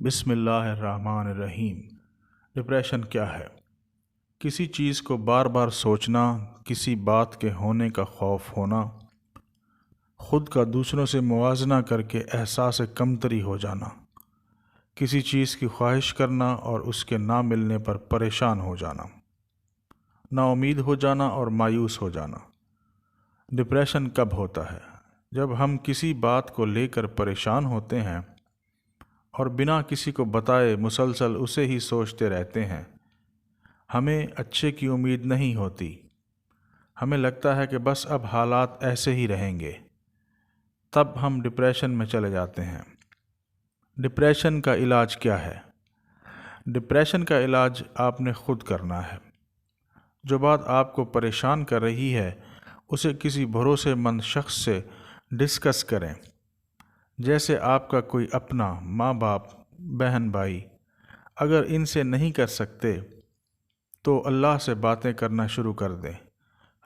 بسم اللہ الرحمن الرحیم۔ ڈپریشن کیا ہے؟ کسی چیز کو بار بار سوچنا، کسی بات کے ہونے کا خوف ہونا، خود کا دوسروں سے موازنہ کر کے احساس کمتری ہو جانا، کسی چیز کی خواہش کرنا اور اس کے نہ ملنے پر پریشان ہو جانا، نا امید ہو جانا اور مایوس ہو جانا۔ ڈپریشن کب ہوتا ہے؟ جب ہم کسی بات کو لے کر پریشان ہوتے ہیں اور بنا کسی کو بتائے مسلسل اسے ہی سوچتے رہتے ہیں۔ ہمیں اچھے کی امید نہیں ہوتی، ہمیں لگتا ہے کہ بس اب حالات ایسے ہی رہیں گے، تب ہم ڈپریشن میں چلے جاتے ہیں۔ ڈپریشن کا علاج کیا ہے؟ ڈپریشن کا علاج آپ نے خود کرنا ہے۔ جو بات آپ کو پریشان کر رہی ہے اسے کسی بھروسے مند شخص سے ڈسکس کریں، جیسے آپ کا کوئی اپنا، ماں باپ، بہن بھائی۔ اگر ان سے نہیں کر سکتے تو اللہ سے باتیں کرنا شروع کر دیں۔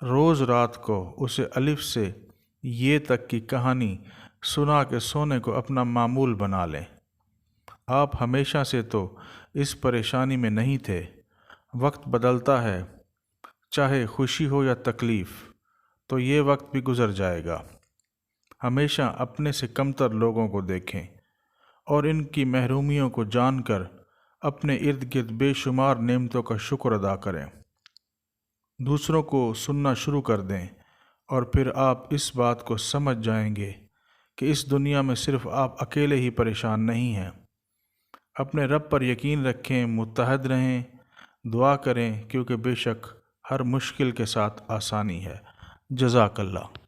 روز رات کو اسے الف سے یہ تک کی کہانی سنا کے سونے کو اپنا معمول بنا لیں۔ آپ ہمیشہ سے تو اس پریشانی میں نہیں تھے، وقت بدلتا ہے، چاہے خوشی ہو یا تکلیف، تو یہ وقت بھی گزر جائے گا۔ ہمیشہ اپنے سے کمتر لوگوں کو دیکھیں اور ان کی محرومیوں کو جان کر اپنے ارد گرد بے شمار نعمتوں کا شکر ادا کریں۔ دوسروں کو سننا شروع کر دیں اور پھر آپ اس بات کو سمجھ جائیں گے کہ اس دنیا میں صرف آپ اکیلے ہی پریشان نہیں ہیں۔ اپنے رب پر یقین رکھیں، متحد رہیں، دعا کریں، کیونکہ بے شک ہر مشکل کے ساتھ آسانی ہے۔ جزاک اللہ۔